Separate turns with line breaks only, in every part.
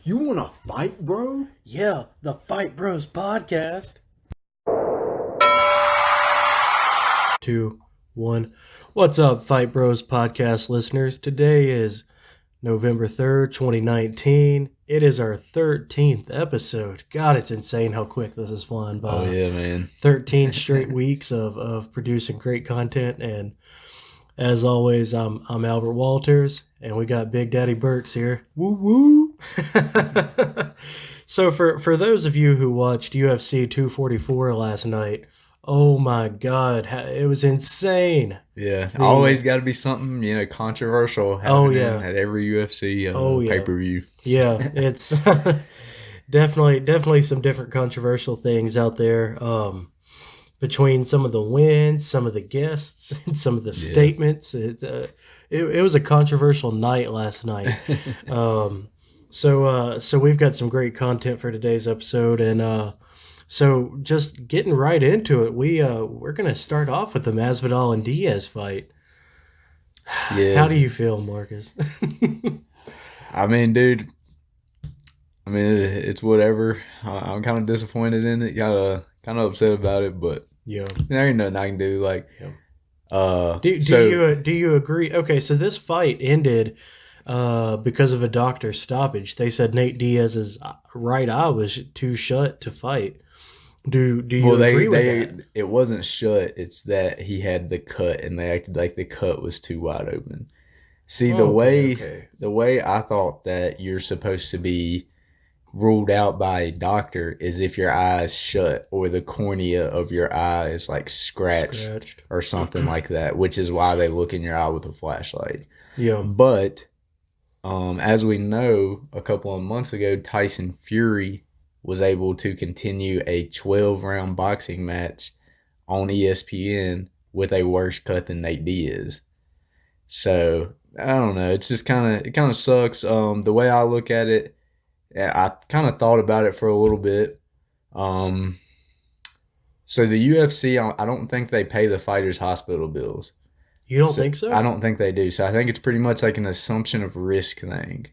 You want to fight, bro?
Yeah, the Fight Bros podcast. 2, 1. What's up, Fight Bros podcast listeners? Today is November 3rd, 2019. It is our 13th episode. God, it's insane how quick this is flying
Oh
by.
yeah, man.
13 straight weeks of producing great content. And as always, I'm Albert Walters, and we got Big Daddy Burks here. Woo woo! So for those of you who watched UFC 244 last night, oh my God, it was insane.
Yeah, always got to be something controversial happening at every UFC pay-per-view.
Yeah, it's definitely some different controversial things out there. Between some of the wins, some of the guests, and some of the statements, it was a controversial night last night. So we've got some great content for today's episode, and so just getting right into it, we're gonna start off with the Masvidal and Diaz fight.
Yeah.
How do you feel, Marcus?
I mean, dude. I mean, it's whatever. I'm kind of disappointed in it. Kind of upset about it, but
Yeah.
there ain't nothing I can do. Like,
do you agree? Okay, so this fight ended because of a doctor stoppage. They said Nate Diaz's right eye was too shut to fight. Do you agree with that?
It wasn't shut. It's that he had the cut, and they acted like the cut was too wide open. See, the way I thought that you're supposed to be ruled out by a doctor is if your eye is shut or the cornea of your eye is like scratched. Or something like that, which is why they look in your eye with a flashlight.
Yeah.
But as we know, a couple of months ago, Tyson Fury was able to continue a 12-round boxing match on ESPN with a worse cut than Nate Diaz. So I don't know. It's just it kind of sucks. The way I look at it, I kind of thought about it for a little bit. So the UFC, I don't think they pay the fighters' hospital bills.
You don't think so?
I don't think they do. So I think it's pretty much like an assumption of risk thing.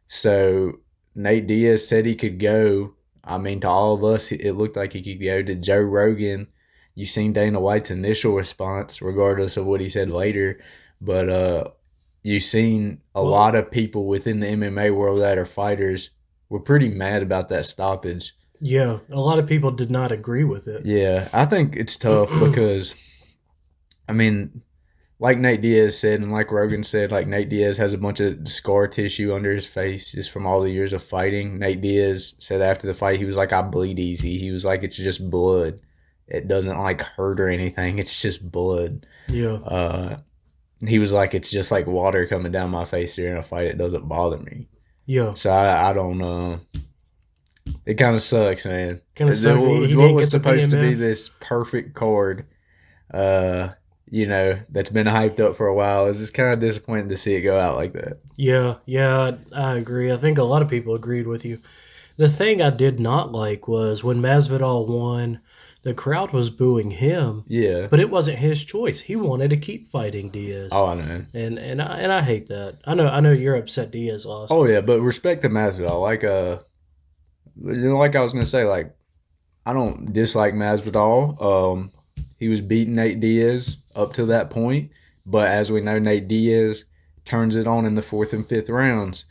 So Nate Diaz said he could go. I mean, to all of us, it looked like he could go. To Joe Rogan, you've seen Dana White's initial response, regardless of what he said later. But you've seen a lot of people within the MMA world that are fighters were pretty mad about that stoppage.
Yeah, a lot of people did not agree with it.
Yeah, I think it's tough because, I mean, like Nate Diaz said and like Rogan said, like Nate Diaz has a bunch of scar tissue under his face just from all the years of fighting. Nate Diaz said after the fight, he was like, I bleed easy. He was like, it's just blood. It doesn't like hurt or anything. It's just blood.
Yeah.
He was like, it's just like water coming down my face during a fight. It doesn't bother me.
Yeah.
So I don't know. It kind of sucks, man.
Kind of sucks.
What was supposed to be this perfect card, that's been hyped up for a while. It's just kind of disappointing to see it go out like that.
Yeah, I agree. I think a lot of people agreed with you. The thing I did not like was when Masvidal won, the crowd was booing him.
Yeah.
But it wasn't his choice. He wanted to keep fighting Diaz.
Oh, I know.
And I hate that. I know you're upset Diaz lost.
Oh yeah, but respect to Masvidal. Like I was gonna say, like I don't dislike Masvidal. He was beating Nate Diaz up to that point, but as we know, Nate Diaz turns it on in the 4th and 5th rounds.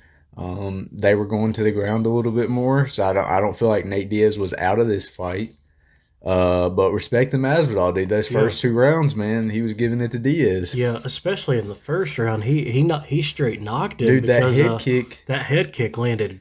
They were going to the ground a little bit more, so I don't feel like Nate Diaz was out of this fight. But respect to Masvidal, dude. Those first 2 rounds, man, he was giving it to Diaz.
Yeah, especially in the first round, he straight knocked him.
Dude,
because,
that
head kick landed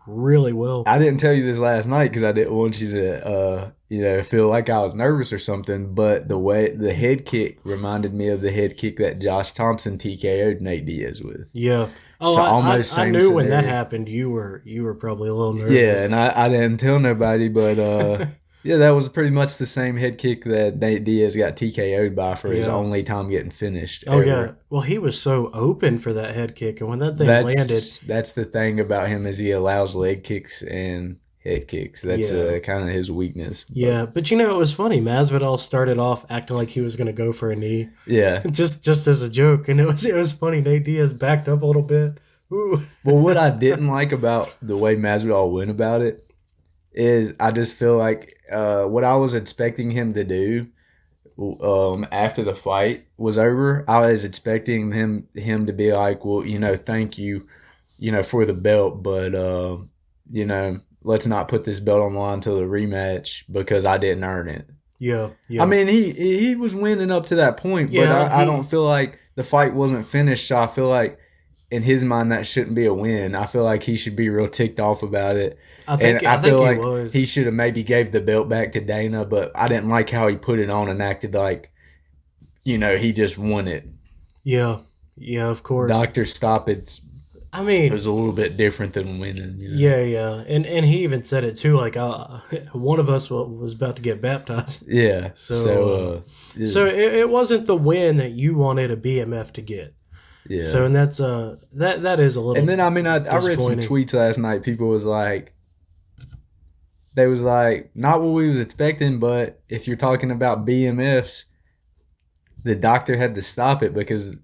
really well.
I didn't tell you this last night because I didn't want you to, feel like I was nervous or something. But the way the head kick reminded me of the head kick that Josh Thompson TKO'd Nate Diaz with.
Yeah. Oh,
so
I knew when that happened. You were probably a little nervous.
Yeah, and I didn't tell nobody, but. Yeah, that was pretty much the same head kick that Nate Diaz got TKO'd by for his only time getting finished.
Oh, yeah. Well, he was so open for that head kick, and when that thing landed...
That's the thing about him is he allows leg kicks and head kicks. That's kind of his weakness.
Yeah, but it was funny. Masvidal started off acting like he was going to go for a knee.
Yeah.
Just as a joke, and it was funny. Nate Diaz backed up a little bit, Ooh.
But what I didn't like about the way Masvidal went about it is I just feel like what I was expecting him to do after the fight was over, I was expecting him to be like, well, thank you, for the belt, but let's not put this belt on the line until the rematch because I didn't earn it.
Yeah.
I mean, he was winning up to that point, but I don't feel like the fight wasn't finished. So I feel like in his mind that shouldn't be a win. I feel like he should be real ticked off about it. I feel like he should have maybe gave the belt back to Dana, but I didn't like how he put it on and acted like, he just won it.
Yeah, of course.
Dr. Stoppage. I mean, it was a little bit different than winning.
Yeah, and he even said it too. Like, one of us was about to get baptized.
Yeah.
So it wasn't the win that you wanted a BMF to get.
Yeah.
So and that's that is a little.
And then I read some tweets last night. People was like, they was like, not what we was expecting, but if you're talking about BMFs, the doctor had to stop it because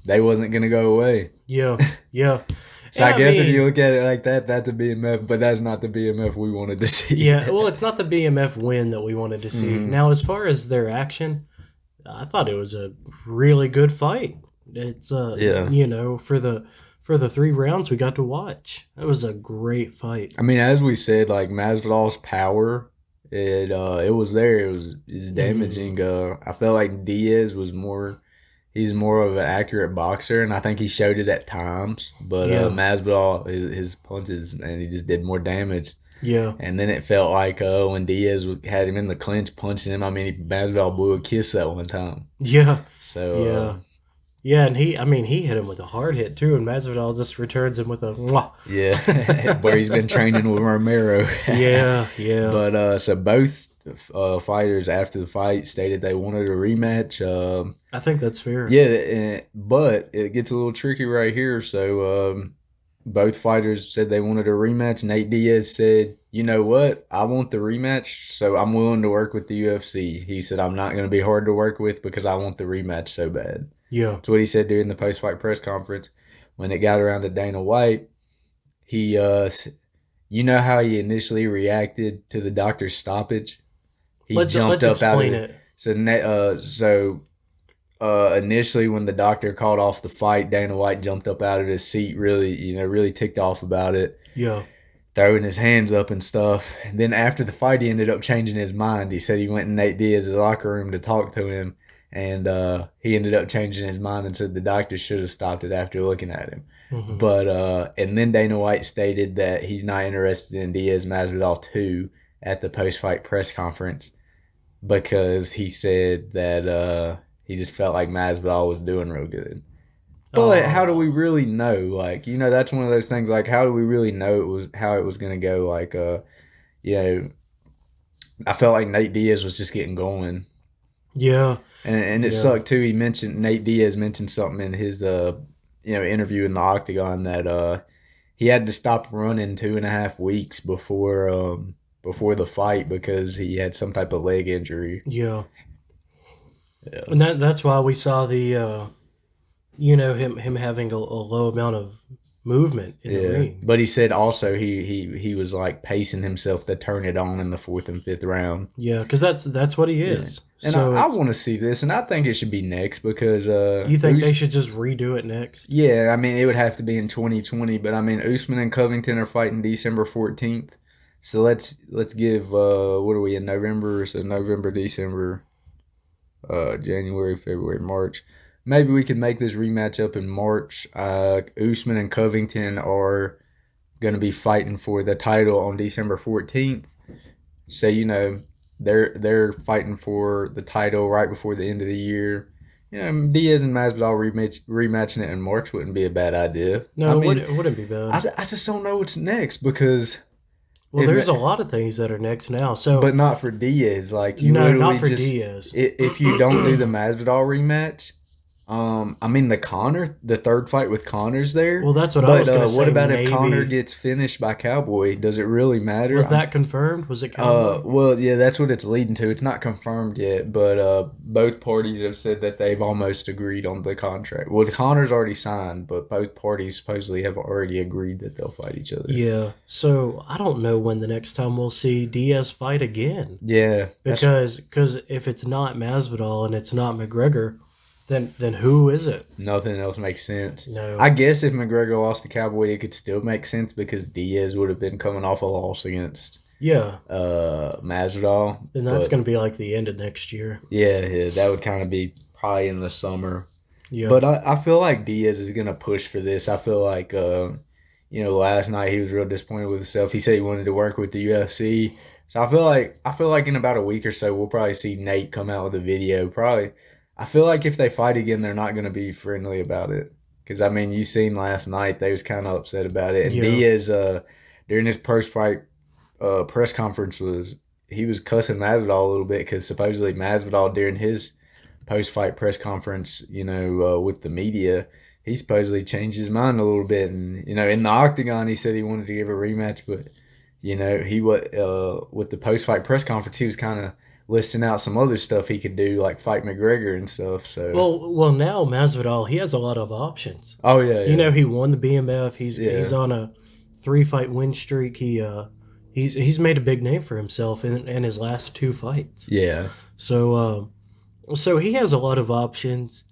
they wasn't gonna go away.
Yeah.
So I guess if you look at it like that, that's a BMF, but that's not the BMF we wanted to see.
Yeah, well, it's not the BMF win that we wanted to see. Mm-hmm. Now, as far as their action, I thought it was a really good fight. It's for the 3 rounds we got to watch, it was a great fight.
I mean, as we said, like Masvidal's power, it was there. It was damaging. I felt like Diaz was more. He's more of an accurate boxer, and I think he showed it at times. But Masvidal, his punches, and he just did more damage.
Yeah.
And then it felt like when Diaz had him in the clinch, punching him. I mean, Masvidal blew a kiss that one time.
Yeah.
So.
Yeah, and he hit him with a hard hit too, and Masvidal just returns him with a mwah.
Yeah, where he's been training with Romero.
Yeah.
But so both fighters after the fight stated they wanted a rematch.
I think that's fair.
Yeah, but it gets a little tricky right here. So both fighters said they wanted a rematch. Nate Diaz said, "You know what? I want the rematch, so I'm willing to work with the UFC." He said, "I'm not going to be hard to work with because I want the rematch so bad."
Yeah.
That's what he said during the post-fight press conference. When it got around to Dana White, he, you know how he initially reacted to the doctor's stoppage? He jumped up out of it. So initially when the doctor called off the fight, Dana White jumped up out of his seat, really ticked off about it.
Yeah.
Throwing his hands up and stuff. And then after the fight, he ended up changing his mind. He said he went in Nate Diaz's locker room to talk to him. And he ended up changing his mind and said the doctor should have stopped it after looking at him. Mm-hmm. But and then Dana White stated that he's not interested in Diaz Masvidal 2 at the post-fight press conference because he said that he just felt like Masvidal was doing real good. But how do we really know? Like, that's one of those things. Like, how do we really know how it was going to go? Like, I felt like Nate Diaz was just getting going.
Yeah.
And it sucked too. Nate Diaz mentioned something in his interview in the Octagon that he had to stop running 2.5 weeks before the fight because he had some type of leg injury.
Yeah. And that's why we saw the him having a low amount of movement in the ring.
But he said also he was like pacing himself to turn it on in the 4th and 5th round.
Yeah, because that's what he is.
And so I want to see this, and I think it should be next because
you think they should just redo it next?
Yeah, I mean it would have to be in 2020, but I mean Usman and Covington are fighting December 14th, so let's give what are we in November? So November, December, January, February, March. Maybe we can make this rematch up in March. Usman and Covington are going to be fighting for the title on December 14th. So, they're fighting for the title right before the end of the year. Diaz and Masvidal rematching it in March wouldn't be a bad idea.
No, it wouldn't be bad.
I just don't know what's next because...
Well, there's a lot of things that are next now. So,
but not for Diaz. Like,
not for Diaz.
If you don't do the Masvidal rematch... I mean the third fight with Connor's there.
Well, that's what I was going to say.
What about
maybe.
if Connor gets finished by Cowboy? Does it really matter?
Was that confirmed? Was it Cowboy?
Well, yeah, that's what it's leading to. It's not confirmed yet, but both parties have said that they've almost agreed on the contract. Well, Connor's already signed, but both parties supposedly have already agreed that they'll fight each other.
Yeah. So I don't know when the next time we'll see Diaz fight again.
Yeah.
Because if it's not Masvidal and it's not McGregor, then who is it?
Nothing else makes sense.
No.
I guess if McGregor lost to Cowboy, it could still make sense because Diaz would have been coming off a loss against Masvidal.
Then that's going to be like the end of next year.
Yeah, that would kind of be probably in the summer.
Yeah.
But I feel like Diaz is going to push for this. I feel like, last night he was real disappointed with himself. He said he wanted to work with the UFC. So I feel like in about a week or so, we'll probably see Nate come out with a video. Probably. I feel like if they fight again, they're not going to be friendly about it. Because, I mean, you seen last night, they was kind of upset about it. And Diaz, during his post-fight press conference, he was cussing Masvidal a little bit because supposedly Masvidal, during his post-fight press conference, with the media, he supposedly changed his mind a little bit. And, in the octagon, he said he wanted to give a rematch. But, he with the post-fight press conference, he was kind of listing out some other stuff he could do, like fight McGregor and stuff. So
well, now Masvidal, he has a lot of options.
Oh yeah.
He won the BMF. He's on a 3-fight win streak. He's made a big name for himself in his last 2 fights.
Yeah.
So he has a lot of options.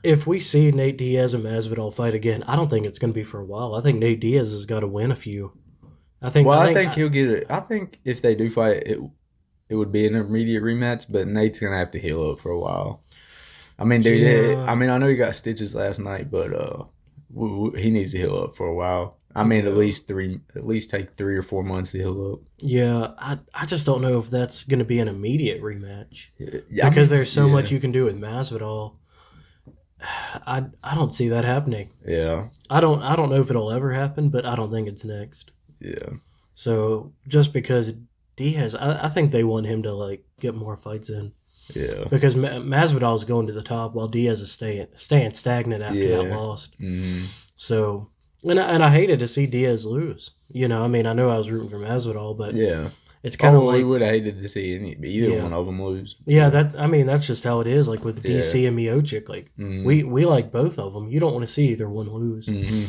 If we see Nate Diaz and Masvidal fight again, I don't think it's going to be for a while. I think Nate Diaz has got to win a few. I think
he'll get it. I think if they do fight, it would be an immediate rematch, but Nate's going to have to heal up for a while. I mean, dude, I know he got stitches last night, but he needs to heal up for a while. I mean, at least take 3 or 4 months to heal up.
Yeah, I just don't know if that's going to be an immediate rematch. Because there's so much you can do with Masvidal. I don't see that happening.
Yeah.
I don't know if it'll ever happen, but I don't think it's next.
Yeah.
So just because Diaz, I think they want him to get more fights in.
Yeah.
Because Masvidal is going to the top while Diaz is staying stagnant after that loss.
Mm-hmm.
So, and I hated to see Diaz lose. I know I was rooting for Masvidal, but it's kind of
we would have hated to see either one of them lose.
Yeah, that's just how it is. Like with DC and Miocic, we like both of them. You don't want to see either one lose.
Mm-hmm.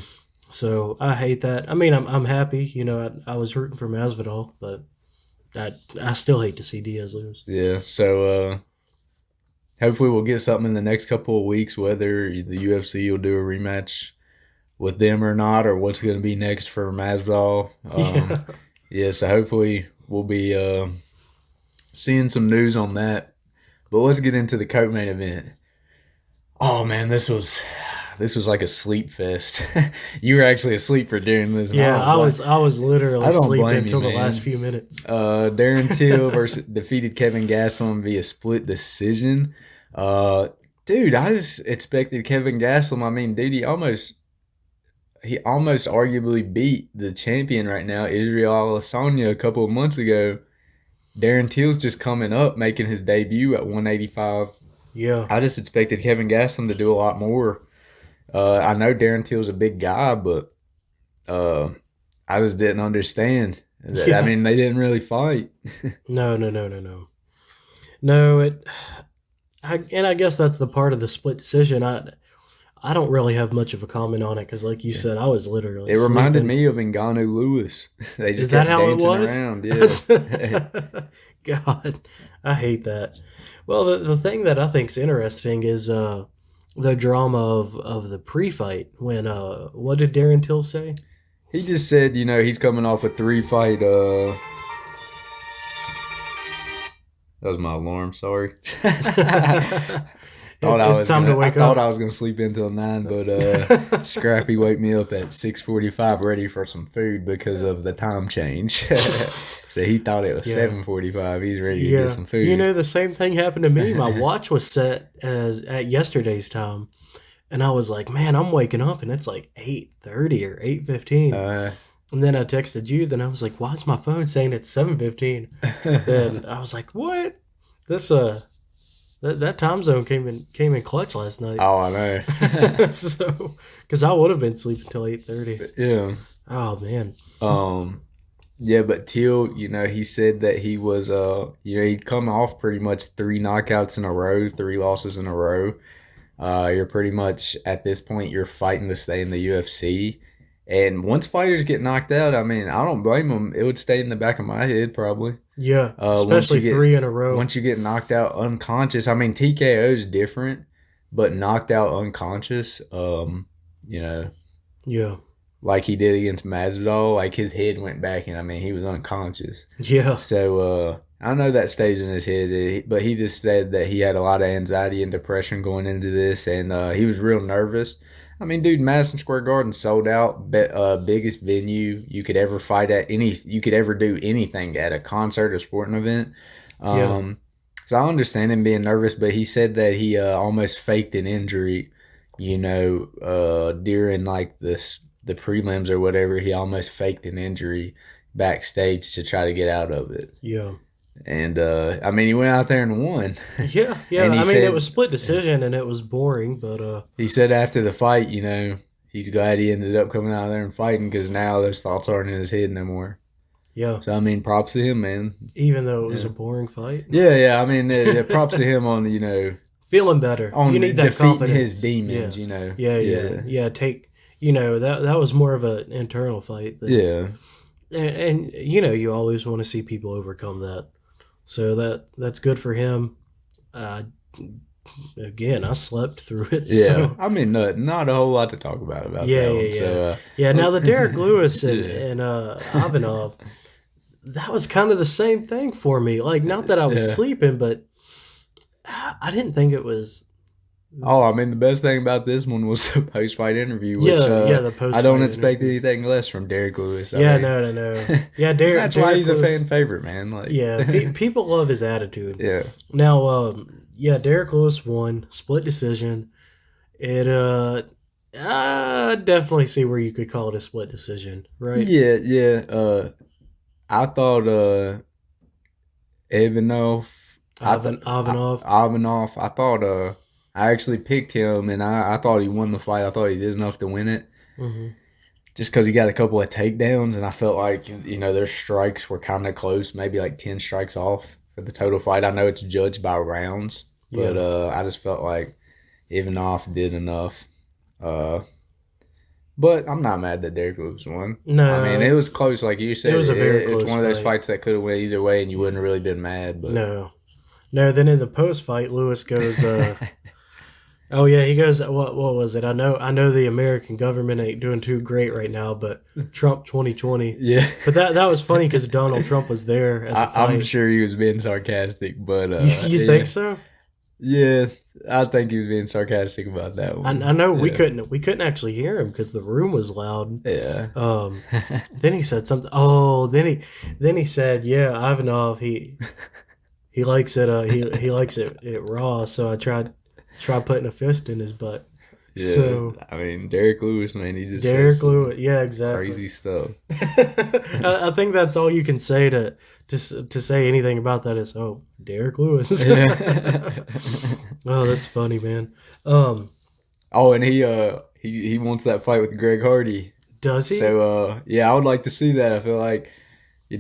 So I hate that. I'm happy. I was rooting for Masvidal, but I still hate to see Diaz lose.
Yeah, so hopefully we'll get something in the next couple of weeks, whether the UFC will do a rematch with them or not, or what's going to be next for Masvidal. So hopefully we'll be seeing some news on that. But let's get into the co-main event. Oh, man, this was like a sleep fest. You were actually asleep for during this.
Yeah, I was literally sleeping until the last few minutes.
Darren Till defeated Kevin Gastelum via split decision. Dude, I just expected Kevin Gastelum. I mean, dude, he almost arguably beat the champion right now, Israel Sonya, a couple of months ago. Darren Till's just coming up, making his debut at 185.
Yeah.
I just expected Kevin Gastelum to do a lot more. I know Darren Till's a big guy, but I just didn't understand.
Yeah.
I mean, they didn't really fight.
No. No, I guess that's the part of the split decision. I don't really have much of a comment on it because, like you said, I was literally.
It reminded me of Ngannou Lewis. They just kept dancing around. Yeah.
God, I hate that. Well, the thing that I think's interesting is the drama of the pre-fight. When what did Darren Till say?
He just said, he's coming off a 3-fight. That was my alarm. Sorry.
It's time to wake up.
I thought I was going to sleep until 9, but Scrappy woke me up at 6:45 ready for some food because of the time change. So he thought it was 7:45. He's ready to get some food.
The same thing happened to me. My watch was set at yesterday's time. And I was like, man, I'm waking up and it's like 8:30 or 8:15. And then I texted you. Then I was like, why is my phone saying it's 7:15? Then I was like, what? That time zone came in clutch last night.
Oh, I know.
So, because I would have been sleeping till 8:30.
Yeah.
Oh man.
Yeah, but Till, he said that he was, he'd come off pretty much 3 knockouts in a row, 3 losses in a row. You're pretty much, at this point, you're fighting to stay in the UFC. And once fighters get knocked out, I mean, I don't blame them. It would stay in the back of my head, probably.
Yeah, especially 3 in a row.
Once you get knocked out unconscious, I mean, TKO is different, but knocked out unconscious,
Yeah.
like he did against Masvidal, like his head went back and, I mean, he was unconscious.
Yeah.
So, I know that stays in his head, but he just said that he had a lot of anxiety and depression going into this, and he was real nervous. I mean, dude, Madison Square Garden sold out, biggest venue you could ever fight at, you could ever do anything at, a concert or sporting event. So I understand him being nervous, but he said that he almost faked an injury, during like the prelims or whatever. He almost faked an injury backstage to try to get out of it.
Yeah.
And, I mean, he went out there and won.
Yeah.
And
I mean, it was split decision and it was boring, but...
He said after the fight, he's glad he ended up coming out there and fighting because now those thoughts aren't in his head no more.
Yeah.
So, I mean, props to him, man.
Even though it was a boring fight?
Yeah. I mean, props to him on,
feeling better.
On
you need that
defeating
confidence.
his demons,
Yeah, take... that was more of an internal fight.
Yeah.
And you always want to see people overcome that. So that's good for him. Again, I slept through it.
Yeah,
so.
I mean, not a whole lot to talk about that one.
Yeah.
So,
now the Derek Lewis and Ivanov, that was kind of the same thing for me. Like, not that I was sleeping, but I didn't think it was...
Oh, I mean, the best thing about this one was the post-fight interview, which
the post-fight
I don't expect
interview.
anything less from Derek Lewis.
No. Yeah, Derek.
That's
Derek
why he's
Lewis,
a fan favorite, man. Like,
people love his attitude.
Yeah.
Now, Derek Lewis won, split decision. It, I definitely see where you could call it a split decision, right?
Yeah. I thought Ivanov. I thought I actually picked him, and I thought he won the fight. I thought he did enough to win it.
Mm-hmm.
Just because he got a couple of takedowns, and I felt like, their strikes were kind of close, maybe like 10 strikes off for the total fight. I know it's judged by rounds, but I just felt like Ivanov did enough. But I'm not mad that Derek Lewis won.
No.
I mean, it was close, like you said.
It was a very close
It's one of those
fight.
fights that could have went either way, and you wouldn't have really been mad. But
No, then in the post-fight, Lewis goes... Oh yeah, he goes. What was it? I know the American government ain't doing too great right now, but Trump 2020.
Yeah,
but that was funny because Donald Trump was there at the fight.
I'm sure he was being sarcastic, but
you think so?
Yeah, I think he was being sarcastic about that one.
I know we couldn't actually hear him because the room was loud.
Yeah.
Then he said something. Oh, then he said, "Yeah, Ivanov, he likes it. He likes it raw." So I tried putting a fist in his butt.
Yeah,
so
I mean, Derek Lewis, man, he's just
Derek Lewis. Yeah, exactly.
Crazy stuff.
I think that's all you can say to say anything about that is, oh, Derek Lewis.
Yeah.
Oh, that's funny, man.
And he wants that fight with Greg Hardy.
Does he?
So I would like to see that. I feel like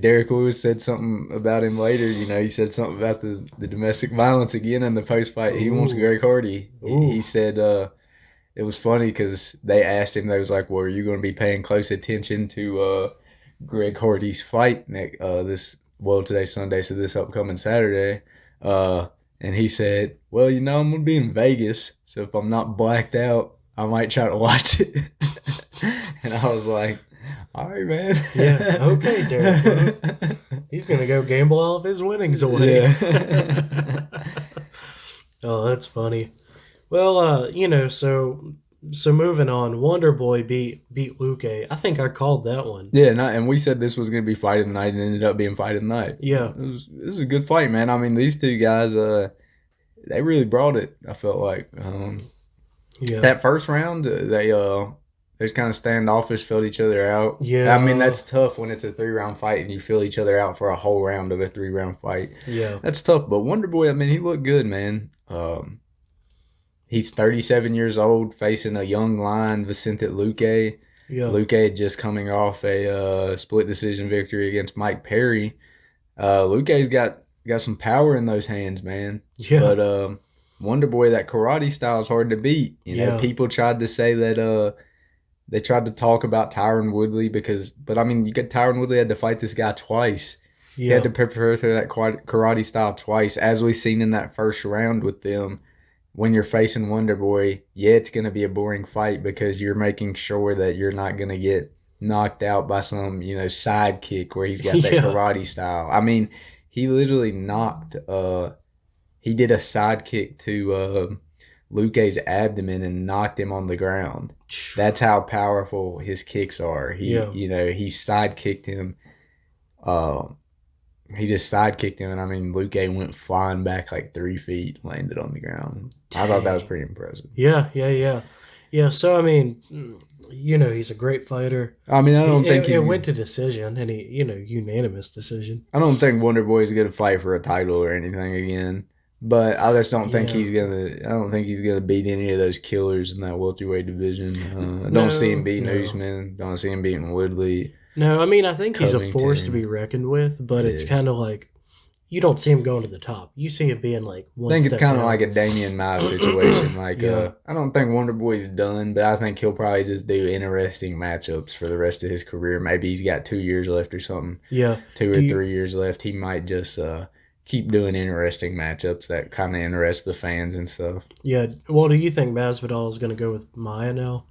Derek Lewis said something about him later. He said something about the domestic violence again in the post-fight. He wants Greg Hardy. He said it was funny because they asked him, they was like, well, are you going to be paying close attention to Greg Hardy's fight today's Sunday, so this upcoming Saturday? And he said, well, I'm going to be in Vegas, so if I'm not blacked out, I might try to watch it. And I was like, all right, man.
Yeah, okay, Derek Lewis. He's going to go gamble all of his winnings away.
Yeah.
Oh, that's funny. Well, so moving on, Wonderboy beat Luke. I think I called that one.
Yeah, and we said this was going to be fight of the night, and it ended up being fight of the night.
Yeah.
It was a good fight, man. I mean, these two guys, they really brought it, I felt like. That first round, they just kind of standoffish, filled each other out.
Yeah.
I mean, that's tough when it's a 3-round fight and you fill each other out for a whole round of a 3-round fight.
Yeah.
That's tough. But Wonderboy, I mean, he looked good, man. He's 37 years old, facing a young lion, Vicente Luque.
Yeah.
Luque just coming off a split decision victory against Mike Perry. Luque's got some power in those hands, man.
Yeah.
But Wonderboy, that karate style is hard to beat. You know, people tried to say that they tried to talk about Tyron Woodley but I mean, Tyron Woodley had to fight this guy twice. Yeah. He had to prepare for that karate style twice, as we've seen in that first round with them. When you're facing Wonderboy, it's going to be a boring fight because you're making sure that you're not going to get knocked out by some, side kick where he's got that karate style. I mean, he literally he did a side kick to Luque's abdomen and knocked him on the ground. That's how powerful his kicks are. He side kicked him. He just side kicked him, and I mean, Luque went flying back like 3 feet, landed on the ground. Dang. I thought that was pretty impressive.
Yeah. So I mean, he's a great fighter.
I mean, I don't think
it went to decision, and unanimous decision.
I don't think Wonderboy's gonna fight for a title or anything again. But I just don't think he's gonna. I don't think he's gonna beat any of those killers in that welterweight division. Don't see him beating Usman. Don't see him beating Woodley.
No, I mean, I think he's a force to be reckoned with, but it's kind of like you don't see him going to the top. You see it being like one.
I think it's kind of like a Demian Maia situation. I don't think Wonderboy's done, but I think he'll probably just do interesting matchups for the rest of his career. Maybe he's got 2 years left or something.
Yeah,
2 or 3 years left. He might just keep doing interesting matchups that kind of interest the fans and stuff.
Yeah. Well, do you think Masvidal is going to go with Maia now?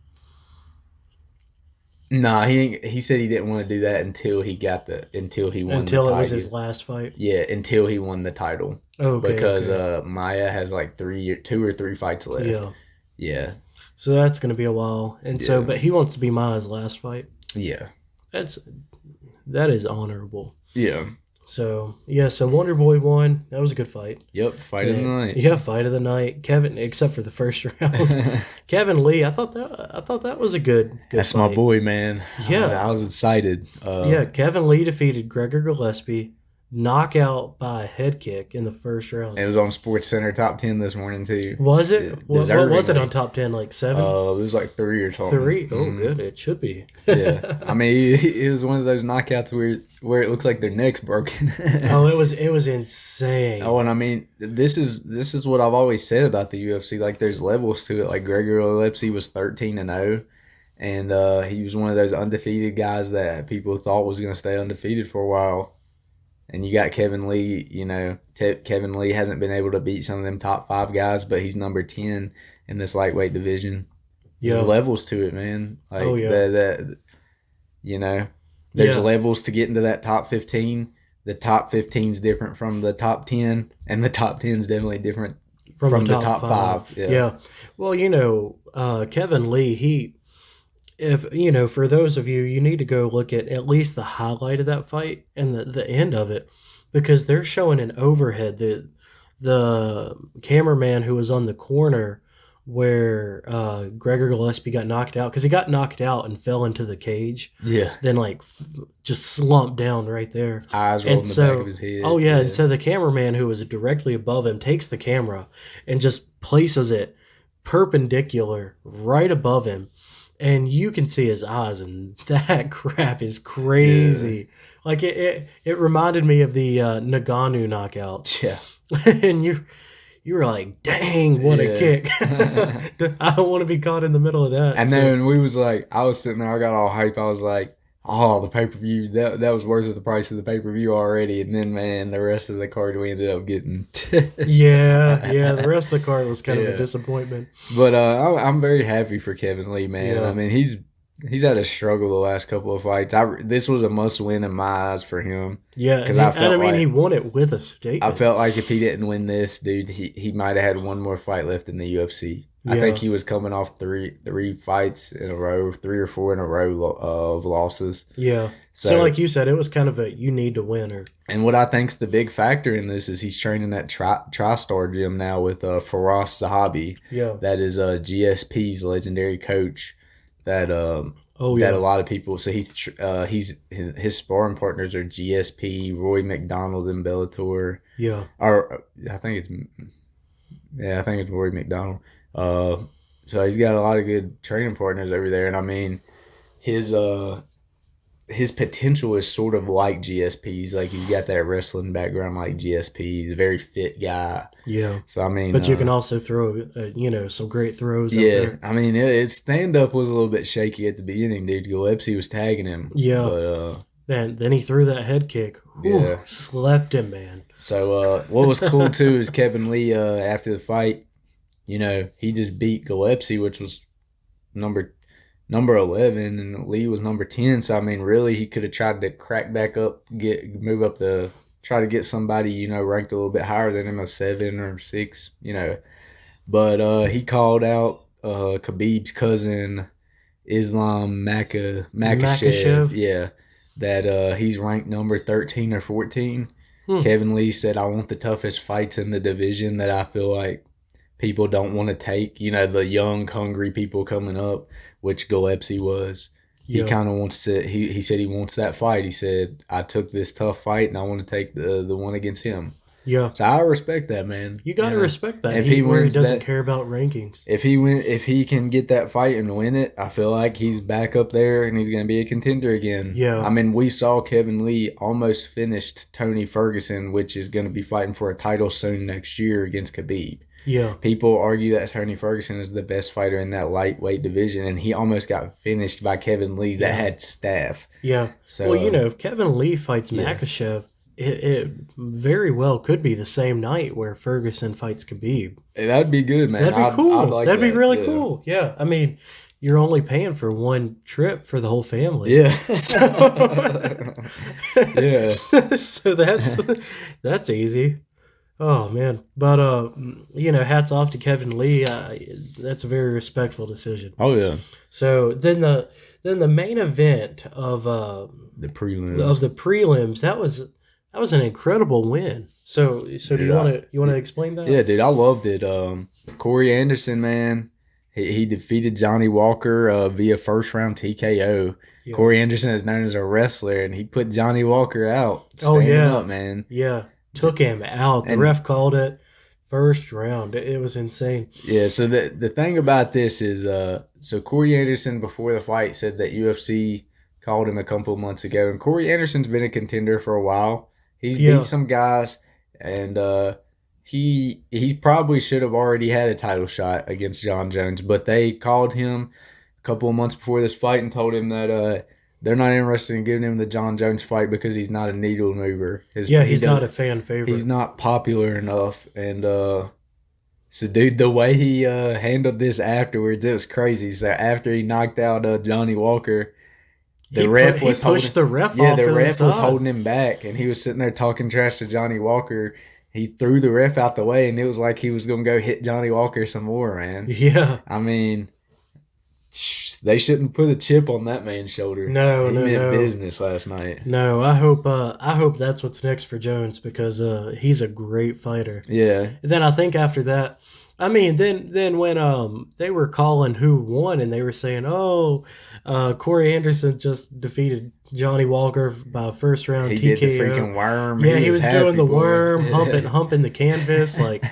Nah, he said he didn't want to do that until he won the title.
It was his last fight?
Yeah, until he won the title.
Okay.
Because Maia has like 2 or 3 fights left. Yeah.
So that's going to be a while. And so, but he wants to be Maia's last fight.
Yeah.
That is honorable.
Yeah.
So Wonderboy won. That was a good fight.
Yep, fight of the night.
Yeah, fight of the night. Kevin, except for the first round. Kevin Lee, I thought that was a good
That's
fight.
my boy, man.
Yeah.
I was excited.
Kevin Lee defeated Gregor Gillespie, knockout by a head kick in the first round.
It was on SportsCenter top 10 this morning too.
Was it? What was it on top 10? Like 7?
It was like 3 or something.
3? Oh, good. It should be.
Yeah. I mean, it was one of those knockouts where it looks like their neck's broken.
Oh, it was insane.
Oh, and I mean, this is what I've always said about the UFC. Like, there's levels to it. Like, Gregor Gillespie was 13-0, and he was one of those undefeated guys that people thought was going to stay undefeated for a while. And you got Kevin Lee, Kevin Lee hasn't been able to beat some of them top 5 guys, but he's number 10 in this lightweight division. Yeah. There's levels to it, man. Like, there's levels to get into that top 15. The top 15 is different from the top 10, and the top 10 is definitely different from the top 5.
Yeah. Well, Kevin Lee, for those of you, you need to go look at least the highlight of that fight and the end of it, because they're showing an overhead. The cameraman who was on the corner where Gregor Gillespie got knocked out, because he got knocked out and fell into the cage.
Yeah.
Then just slumped down right there.
Eyes rolled in the back of his head.
Oh yeah, and so the cameraman who was directly above him takes the camera and just places it perpendicular right above him. And you can see his eyes, and that crap is crazy. Yeah. Like, it reminded me of the Ngannou knockout.
Yeah.
And you were like, dang, what a kick. I don't want to be caught in the middle of that.
And then we was like, I was sitting there, I got all hype. I was like, oh, the pay-per-view, that was worth the price of the pay-per-view already. And then, man, the rest of the card we ended up getting.
yeah, the rest of the card was kind of a disappointment.
But I'm very happy for Kevin Lee, man. Yeah. I mean, he's had a struggle the last couple of fights. This was a must-win in my eyes for him.
Yeah, and he won it with a statement.
I felt like if he didn't win this, dude, he might have had one more fight left in the UFC. Yeah. I think he was coming off three fights in a row, 3 or 4 in a row of losses.
Yeah. So like you said, it was kind of you need to win.
And what I think's the big factor in this is he's training at TriStar Gym now with Faraz Zahabi. Yeah. That is GSP's legendary coach. That that a lot of people. So his sparring partners are GSP, Roy McDonald, and Bellator.
Yeah.
Or I think it's Yeah, I think it's Rory McDonald. So he's got a lot of good training partners over there, and I mean, his potential is sort of like GSP's. Like he's got that wrestling background like GSP. He's a very fit guy.
Yeah.
So I mean,
but you can also throw, some great throws.
Yeah, I mean, his stand up was a little bit shaky at the beginning, dude. Gillespie was tagging him.
Yeah.
But
then he threw that head kick. Ooh, slept him, man.
So what was cool too is Kevin Lee after the fight, he just beat Gillespie, which was number 11, and Lee was number 10. So I mean, really, he could have tried to crack back up, try to get somebody ranked a little bit higher than him, a 7 or 6, But he called out Khabib's cousin Islam Makhachev. Yeah, that he's ranked number 13 or 14. Kevin Lee said, "I want the toughest fights in the division that I feel like people don't want to take. The young, hungry people coming up, which Gillespie was. He kind of wants to. He said he wants that fight. He said, I took this tough fight, and I want to take the one against him.
Yeah.
So I respect that, man.
You got to respect that.
If
he doesn't care about rankings.
If he can get that fight and win it, I feel like he's back up there and he's going to be a contender again.
Yeah.
I mean, we saw Kevin Lee almost finished Tony Ferguson, which is going to be fighting for a title soon next year against Khabib.
Yeah.
People argue that Tony Ferguson is the best fighter in that lightweight division, and he almost got finished by Kevin Lee that had staff.
Yeah.
So,
if Kevin Lee fights Makhachev, it very well could be the same night where Ferguson fights Khabib.
That'd be good, man.
That'd be cool. That'd be really cool. Yeah. I mean, you're only paying for one trip for the whole family.
Yeah.
Yeah. So that's easy. Oh man, but hats off to Kevin Lee. That's a very respectful decision.
Oh yeah.
So then the main event of
the prelims
that was an incredible win. So dude, do you want to explain that?
Yeah, dude, I loved it. Corey Anderson, man, he defeated Johnny Walker via first round TKO. Yeah. Corey Anderson is known as a wrestler, and he put Johnny Walker out. Standing up, man.
Yeah. Took him out. The ref called it first round. It was insane.
Yeah, so the thing about this is, so Corey Anderson before the fight said that UFC called him a couple of months ago, and Corey Anderson's been a contender for a while. He's beat some guys, and he probably should have already had a title shot against John Jones, but they called him a couple of months before this fight and told him that they're not interested in giving him the John Jones fight because he's not a needle mover.
He's not a fan favorite.
He's not popular enough. And so, dude, the way he handled this afterwards, it was crazy. So after he knocked out Johnny Walker, the ref was holding him back, and he was sitting there talking trash to Johnny Walker. He threw the ref out the way, and it was like he was going to go hit Johnny Walker some more, man.
Yeah.
I mean, they shouldn't put a chip on that man's shoulder. He meant business last night.
No, I hope that's what's next for Jones because he's a great fighter.
Yeah.
And then I think after that, I mean, then when they were calling who won and they were saying, Corey Anderson just defeated Johnny Walker by first round TKO.
He did the freaking worm.
Yeah, he was doing the worm, humping the canvas, like.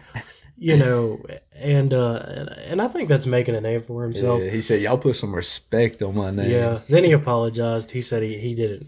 And I think that's making a name for himself.
Yeah, he said, "Y'all put some respect on my name."
Yeah. Then he apologized. He said he didn't.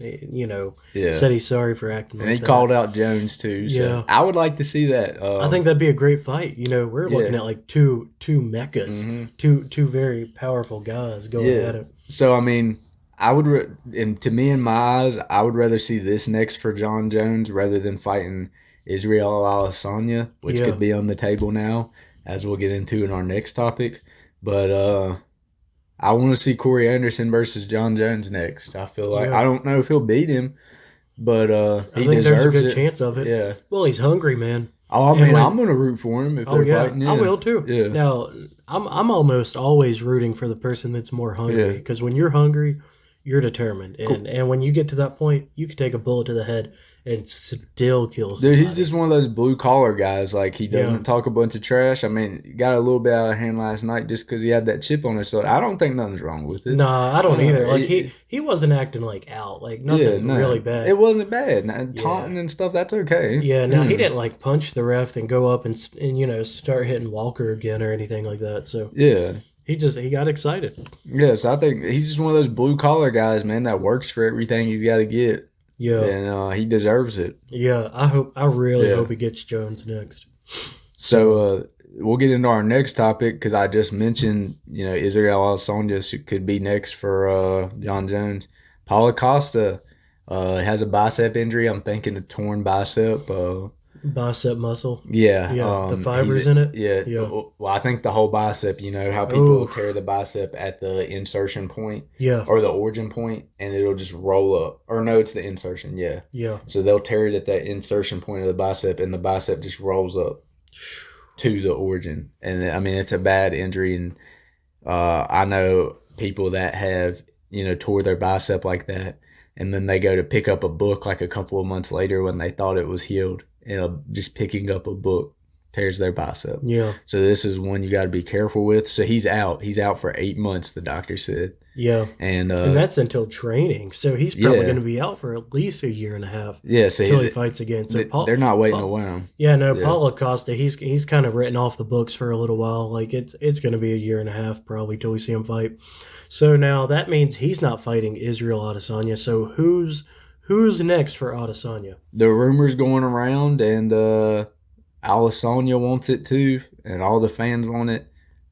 Said he's sorry for acting.
And he called out Jones too. So yeah. I would like to see that.
I think that'd be a great fight. We're looking at like two mechas, two very powerful guys going at it.
So I mean, to me in my eyes, I would rather see this next for John Jones rather than fighting Israel Sonya, which could be on the table now, as we'll get into in our next topic. But I want to see Corey Anderson versus John Jones next. I feel like I don't know if he'll beat him, but he deserves it.
There's a good chance of it.
Yeah.
Well, he's hungry, man.
Oh, I mean, I'm going to root for him if they're fighting.
I will too.
Yeah.
Now, I'm almost always rooting for the person that's more hungry because when you're hungry, you're determined. And when you get to that point, you can take a bullet to the head and still kill somebody.
Dude, he's just one of those blue-collar guys. Like, he doesn't talk a bunch of trash. I mean, he got a little bit out of hand last night just because he had that chip on his shoulder. I don't think nothing's wrong with it.
No, I don't either. Like, he wasn't acting, like, out. Like, nothing really bad.
It wasn't bad. Taunting and stuff, that's okay.
Yeah, no, he didn't, like, punch the ref and go up and start hitting Walker again or anything like that. So,
yeah.
He got excited.
Yeah, so I think he's just one of those blue-collar guys, man, that works for everything he's got to get.
Yeah.
And he deserves it.
Yeah, I really hope he gets Jones next.
So we'll get into our next topic because I just mentioned, Israel Sonya could be next for John Jones. Paulo Costa has a bicep injury. I'm thinking a torn bicep.
Bicep muscle.
Yeah.
The fibers in it.
Yeah. Well, I think the whole bicep, how people tear the bicep at the insertion point.
Yeah.
Or the origin point, and it'll just roll up. Or no, it's the insertion. Yeah.
Yeah.
So they'll tear it at that insertion point of the bicep, and the bicep just rolls up to the origin. And I mean, it's a bad injury. And I know people that have, tore their bicep like that, and then they go to pick up a book like a couple of months later when they thought it was healed. Just picking up a book tears their bicep.
Yeah.
So this is one you got to be careful with. So he's out. He's out for 8 months, the doctor said.
Yeah.
And
that's until training. So he's probably going to be out for at least 1.5 years.
Yeah. So
until he fights again. So
they're not waiting around.
Yeah. No. Yeah. Paulo Costa. He's kind of written off the books for a little while. Like it's going to be 1.5 years probably till we see him fight. So now that means he's not fighting Israel Adesanya. So who's next for Adesanya?
The rumors going around, and Adesanya wants it too, and all the fans want it.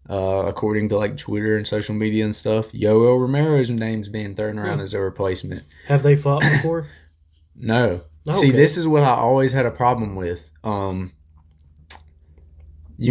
According to like Twitter and social media and stuff, Yoel Romero's name's being thrown around as a replacement.
Have they fought before?
No.
Okay.
See, this is what I always had a problem with. You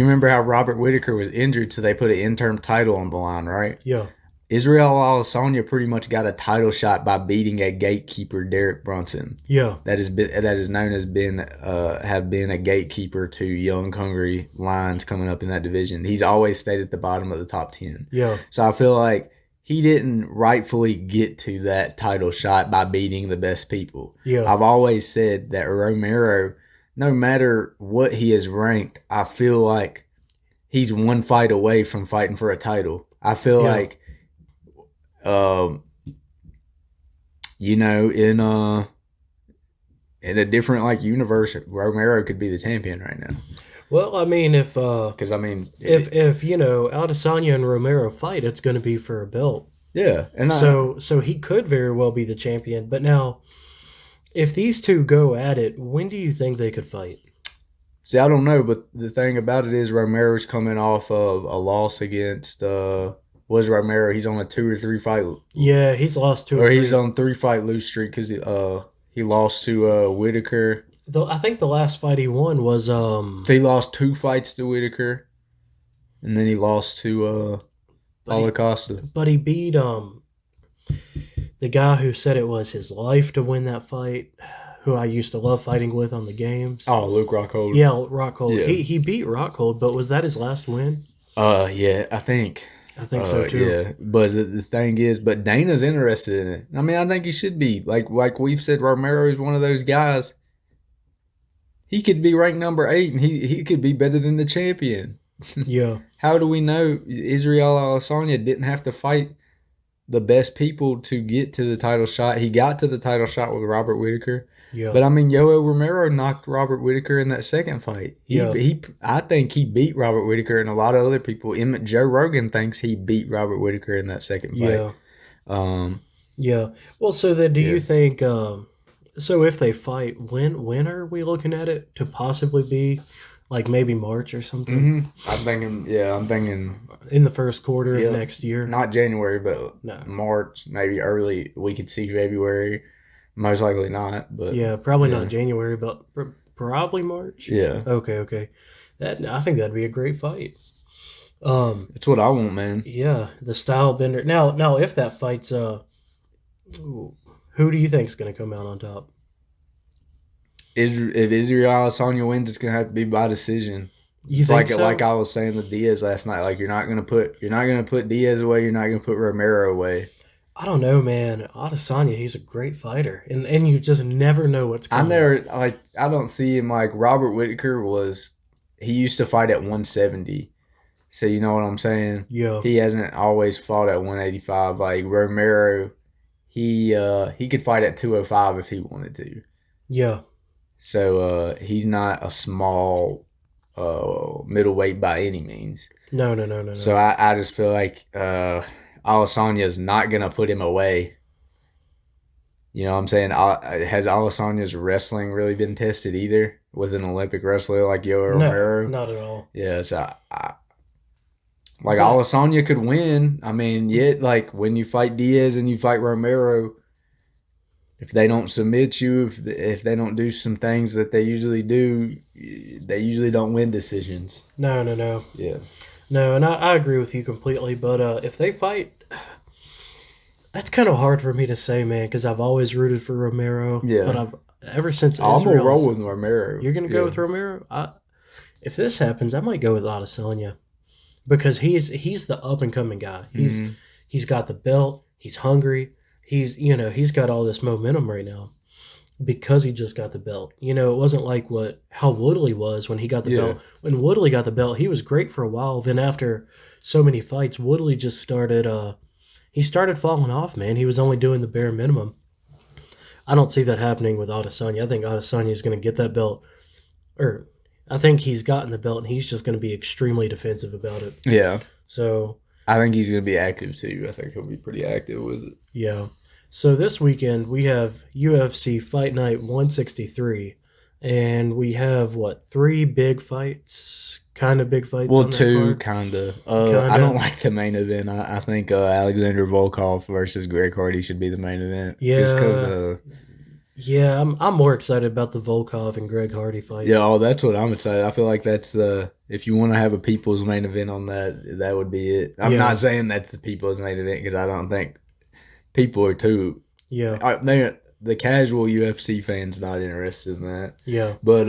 remember how Robert Whittaker was injured, so they put an interim title on the line, right?
Yeah.
Israel Adesanya pretty much got a title shot by beating a gatekeeper, Derek Brunson.
Yeah,
that is known as have been a gatekeeper to young, hungry lions coming up in that division. He's always stayed at the bottom of the top 10.
Yeah,
so I feel like he didn't rightfully get to that title shot by beating the best people.
Yeah,
I've always said that Romero, no matter what he is ranked, I feel like he's one fight away from fighting for a title. I feel like. In a different like universe, Romero could be the champion right now.
Well, I mean, if Adesanya and Romero fight, it's going to be for a belt.
Yeah, and
so he could very well be the champion. But now, if these two go at it, when do you think they could fight?
See, I don't know, but the thing about it is Romero's coming off of a loss against. Was Romero? He's on a 2 or 3 fight.
Yeah, he's lost 2 or 3.
He's on 3 fight lose streak because he lost to Whittaker.
I think the last fight he won was
He lost 2 fights to Whittaker, and then he lost to Paulo Costa.
But he beat the guy who said it was his life to win that fight, who I used to love fighting with on the games.
Oh, Luke Rockhold.
Yeah, Rockhold.
Yeah.
He beat Rockhold, but was that his last win?
Yeah, I think
so too.
Yeah, but the thing is, but Dana's interested in it. I mean, I think he should be. Like we've said, Romero is one of those guys. He could be ranked number 8, and he could be better than the champion.
Yeah.
How do we know Israel Adesanya didn't have to fight the best people to get to the title shot? He got to the title shot with Robert Whittaker.
Yeah.
But I mean, Yoel Romero knocked Robert Whittaker in that second fight. I think he beat Robert Whittaker, and a lot of other people. Joe Rogan thinks he beat Robert Whittaker in that second fight.
Yeah. Yeah. Well, so then, do you think? So if they fight, when are we looking at it to possibly be? Like maybe March or something?
Mm-hmm. I'm thinking
in the first quarter of next year.
Not January, but March, maybe early. We could see February. Most likely not, but
probably not January, but probably March.
Yeah.
Okay. I think that'd be a great fight.
It's what I want, man.
Yeah, the style bender. Now, if that fight's who do you think's going to come out on top?
If Israel Adesanya wins, it's gonna have to be by decision.
You think so?
Like I was saying with Diaz last night. Like you're not gonna put Diaz away. You're not gonna put Romero away.
I don't know, man. Adesanya, he's a great fighter, and you just never know what's coming.
I don't see him like Robert Whittaker was. He used to fight at 170, so you know what I'm saying.
Yeah,
he hasn't always fought at 185. Like Romero, he could fight at 205 if he wanted to.
Yeah.
So he's not a small middleweight by any means.
No.
So I just feel like Adesanya's not gonna put him away. You know what I'm saying? Has Adesanya's wrestling really been tested either with an Olympic wrestler like Yoel Romero?
No, not at all.
Yeah, so Adesanya could win. I mean, yet like when you fight Diaz and you fight Romero, if they don't submit you, if they don't do some things that they usually do, they usually don't win decisions.
No.
Yeah.
No, and I agree with you completely. But if they fight, that's kind of hard for me to say, man, because I've always rooted for Romero.
Yeah.
But ever since
I'm
Israel,
gonna roll with Romero.
You're gonna go with Romero. If this happens, I might go with Adesanya because he's the up and coming guy. He's got the belt. He's hungry. He's got all this momentum right now because he just got the belt. You know, it wasn't like how Woodley was when he got the belt. When Woodley got the belt, he was great for a while. Then after so many fights, Woodley just started he started falling off, man. He was only doing the bare minimum. I don't see that happening with Adesanya. I think Adesanya is going to get that belt. Or I think he's gotten the belt and he's just going to be extremely defensive about it.
Yeah.
So
I think he's going to be active too. I think he'll be pretty active with it.
Yeah. So this weekend we have UFC Fight Night 163, and we have 3 big fights, kind of big fights.
Well, 2 kind of. I don't like the main event. I think Alexander Volkov versus Greg Hardy should be the main event.
Yeah.
Just because.
Yeah, I'm more excited about the Volkov and Greg Hardy fight.
Yeah, that's what I'm excited. I feel like that's if you want to have a people's main event on that would be it. I'm not saying that's the people's main event because I don't think people are too.
Yeah.
The casual UFC fans not interested in that.
Yeah.
But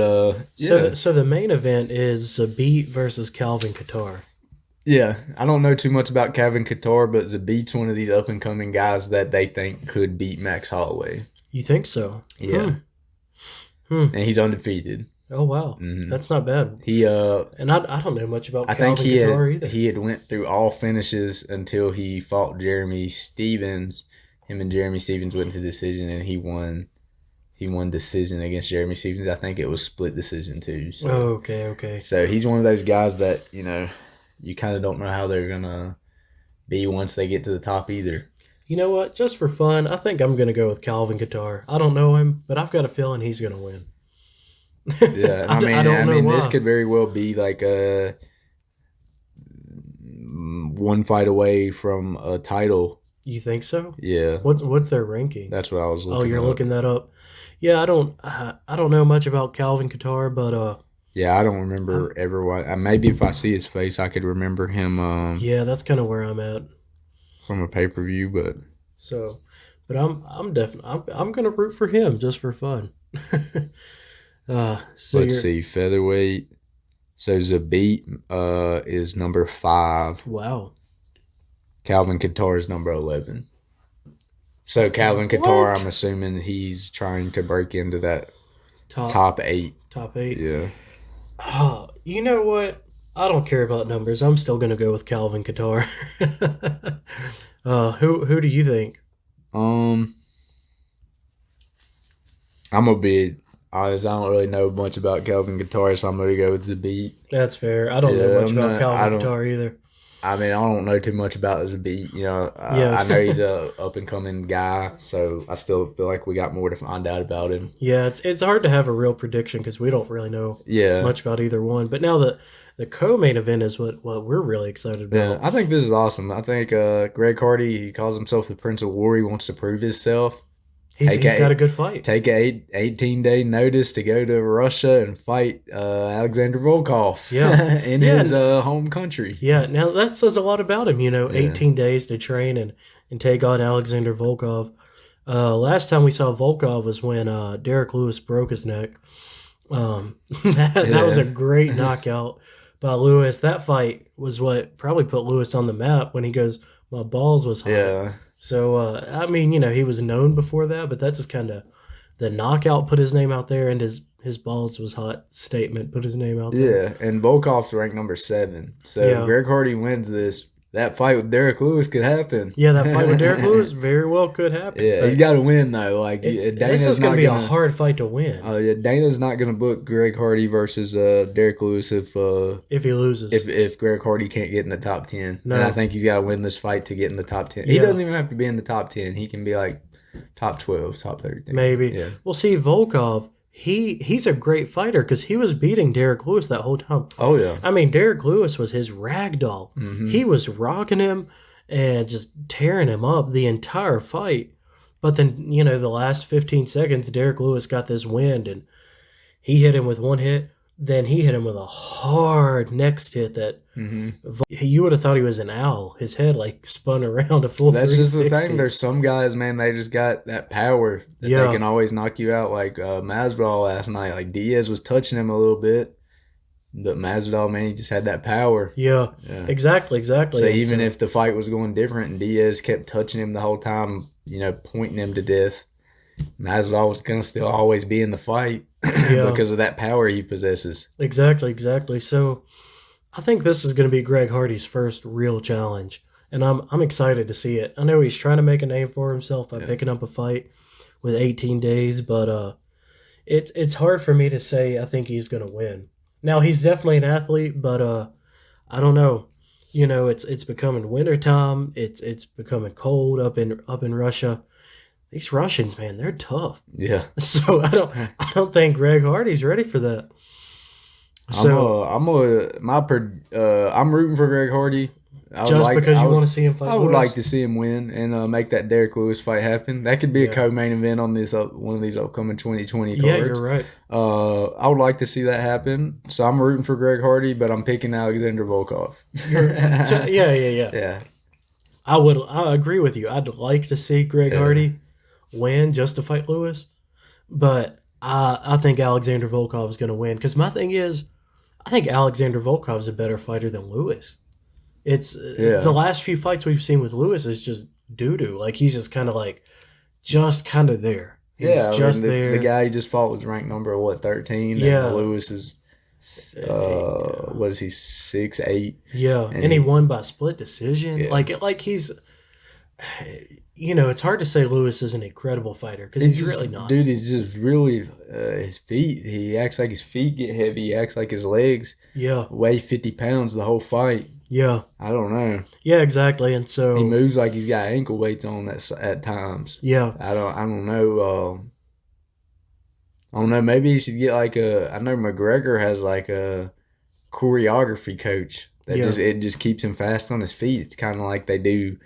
So the main event is Zabit versus Calvin Kattar.
Yeah, I don't know too much about Calvin Kattar, but Zabit's one of these up and coming guys that they think could beat Max Holloway.
You think so?
Yeah. And he's undefeated.
Oh wow, That's not bad.
He
and I don't know much about.
I
Calvin
think
Kattar either.
He had went through all finishes until he fought Jeremy Stevens. Him and Jeremy Stevens went to decision, and he won. He won decision against Jeremy Stevens. I think it was split decision too. So.
Okay.
So he's one of those guys that you kind of don't know how they're gonna be once they get to the top either.
You know what? Just for fun, I think I'm going to go with Calvin Kattar. I don't know him, but I've got a feeling he's going to win.
Yeah, I mean, this could very well be like a one fight away from a title.
You think so?
Yeah.
What's their rankings?
That's what I was looking.
Oh, you're looking that up. Yeah, I don't know much about Calvin Kattar, but
yeah, I don't remember ever. Maybe if I see his face, I could remember him.
Yeah, that's kind of where I'm at.
From a pay-per-view,
but I'm definitely I'm gonna root for him just for fun.
Let's see, featherweight. So Zabit is number 5.
Wow.
Calvin Kattar is number 11. So Calvin Kattar, I'm assuming he's trying to break into that top 8.
Top 8.
Yeah.
You know what? I don't care about numbers. I'm still gonna go with Calvin Kattar. Who do you think?
I'm gonna be honest. I don't really know much about Calvin Kattar, so I'm gonna go with Zabit.
That's fair. I don't know much about Calvin Kattar either.
I mean, I don't know too much about Zabit. I know he's a up and coming guy, so I still feel like we got more to find out about him.
Yeah, it's hard to have a real prediction because we don't really know much about either one. But now the co-main event is what we're really excited about.
Yeah, I think this is awesome. I think Greg Hardy, he calls himself the Prince of War. He wants to prove himself.
He's got a good fight.
Take a 18-day notice to go to Russia and fight Alexander Volkov in his home country.
Yeah, now that says a lot about him. 18 days to train and take on Alexander Volkov. Last time we saw Volkov was when Derek Lewis broke his neck. That was a great knockout by Lewis. That fight was what probably put Lewis on the map when he goes, my balls was hot.
Yeah.
So, I mean, he was known before that, but that just kind of the knockout put his name out there, and his balls was hot statement put his name out there.
Yeah, and Volkov's ranked number 7. So if Greg Hardy wins this, that fight with Derek Lewis could happen.
Yeah, that fight with Derek Lewis very well could happen.
Yeah, he's got to win though. Like
this is going to be a hard fight to win.
Oh yeah, Dana's not going to book Greg Hardy versus Derek Lewis if
he loses.
If Greg Hardy can't get in the top 10.
No.
And I think he's got to win this fight to get in the top 10. He doesn't even have to be in the top 10. He can be like top 12, top 13.
Maybe.
Yeah.
Well, see, Volkov, he's a great fighter because he was beating Derek Lewis that whole time.
Oh yeah.
I mean, Derek Lewis was his rag doll.
Mm-hmm.
He was rocking him and just tearing him up the entire fight. But then, the last 15 seconds, Derek Lewis got this wind and he hit him with one hit. Then he hit him with a hard next hit that you would have thought he was an owl. His head spun around a full 360.
That's just the thing. There's some guys, man, they just got that power that they can always knock you out. Like Masvidal last night. Like Diaz was touching him a little bit. But Masvidal, man, he just had that power.
Yeah. Exactly.
So even if the fight was going different and Diaz kept touching him the whole time, pointing him to death, Masvidal was going to still always be in the fight because of that power he possesses.
Exactly. So I think this is going to be Greg Hardy's first real challenge, and I'm excited to see it. I know he's trying to make a name for himself by picking up a fight with 18 days, but it's hard for me to say I think he's going to win. Now, he's definitely an athlete, but I don't know. It's becoming wintertime. It's becoming cold up in Russia. These Russians, man, they're tough.
Yeah.
So I don't think Greg Hardy's ready for that. So
I'm rooting for Greg Hardy.
Because you want to see him fight.
I would like to see him win and make that Derek Lewis fight happen. That could be a co-main event on this one of these upcoming 2020 cards.
Yeah, you're right.
I would like to see that happen. So I'm rooting for Greg Hardy, but I'm picking Alexander Volkov.
Yeah. I agree with you. I'd like to see Greg Hardy win just to fight Lewis, but I think Alexander Volkov is going to win because my thing is, I think Alexander Volkov is a better fighter than Lewis. It's the last few fights we've seen with Lewis is just doo-doo. Like he's just kind of there. He's there.
The guy he just fought was ranked number 13.
Yeah.
And Lewis is what is he 6'8"?
Yeah, and he won by split decision. Yeah. Like he's. It's hard to say Lewis is an incredible fighter because he's really not.
Dude, he's just really his feet. He acts like his feet get heavy. He acts like his legs weigh 50 pounds the whole fight.
Yeah.
I don't know.
Yeah, exactly. And so
he moves like he's got ankle weights on at times.
Yeah.
I don't know. I don't know. Maybe he should get I know McGregor has a choreography coach that just keeps him fast on his feet. It's kind of like they do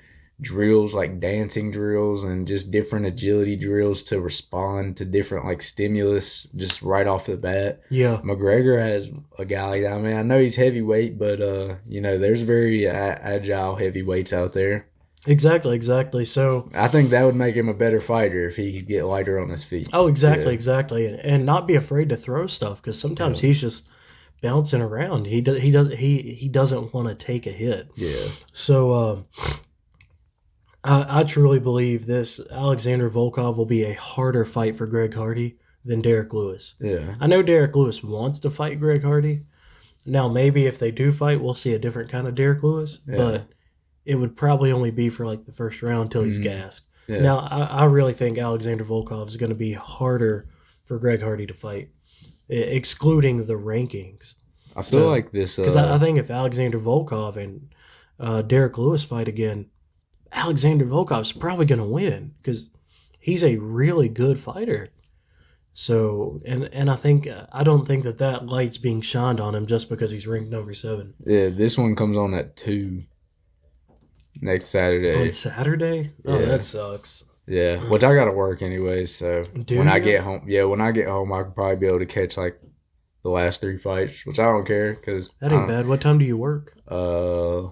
drills, like dancing drills and just different agility drills to respond to different stimulus just right off the bat.
Yeah.
McGregor has a guy like that. I mean, I know he's heavyweight, but there's very agile heavyweights out there.
Exactly. So
I think that would make him a better fighter if he could get lighter on his feet.
Oh, exactly. And not be afraid to throw stuff because sometimes he's just bouncing around. He doesn't want to take a hit.
Yeah.
So I truly believe this Alexander Volkov will be a harder fight for Greg Hardy than Derek Lewis.
Yeah.
I know Derek Lewis wants to fight Greg Hardy. Now, maybe if they do fight, we'll see a different kind of Derek Lewis, but it would probably only be for the first round until he's gassed. Yeah. Now, I really think Alexander Volkov is going to be harder for Greg Hardy to fight, excluding the rankings.
I feel like this...
Because I think if Alexander Volkov and Derek Lewis fight again, Alexander Volkov's probably going to win because he's a really good fighter. So, and I don't think that light's being shined on him just because he's ranked number 7.
Yeah, this one comes on at 2 next Saturday.
On Saturday? Oh, that sucks.
Yeah, which I got to work anyways. So I get home, I could probably be able to catch the last 3 fights, which I don't care because
that ain't bad. What time do you work?
10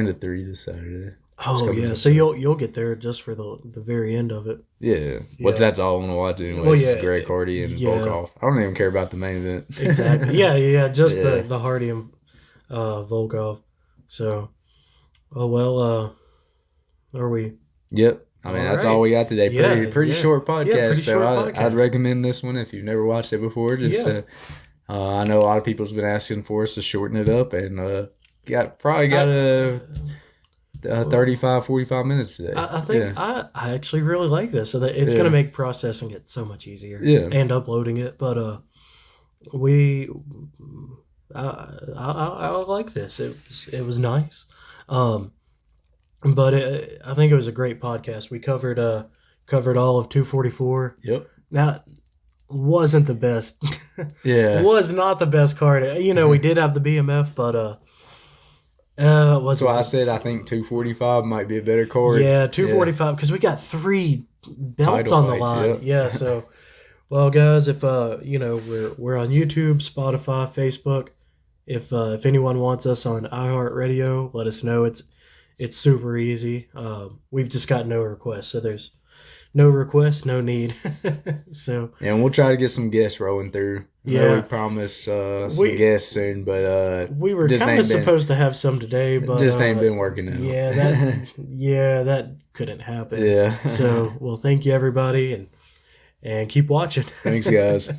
to 3 this Saturday.
Oh yeah, so you'll get there just for the very end of it.
Yeah, that's all I want to watch anyways. Is Greg Hardy and Volkov. I don't even care about the main event.
Exactly. Yeah. Just the Hardy and Volkov. So, Are we?
Yep. I mean, that's all we got today. Pretty short podcast.
Pretty short
I'd recommend this one if you've never watched it before. I know a lot of people's been asking for us to shorten it up, and got a 35, 45 minutes today.
I think I actually really like this. So that it's going to make processing it so much easier.
Yeah.
And uploading it. But I like this. It was nice. But I think it was a great podcast. We covered all of 244.
Yep.
Now, wasn't the best.
Yeah.
Was not the best card. You know, we did have the BMF, but it wasn't.
So I said I think 245 might be a better card.
Yeah, 245 because we got 3 belts on the line. Yeah. So, well, guys, if we're on YouTube, Spotify, Facebook. If anyone wants us on iHeartRadio, let us know. It's super easy. We've just got no requests, so there's no request, no need. So
and we'll try to get some guests rolling through. We promised some guests soon, but
we were kind of supposed to have some today, but
just ain't been working out.
Yeah, that couldn't happen.
Yeah.
So thank you everybody, and keep watching.
Thanks, guys.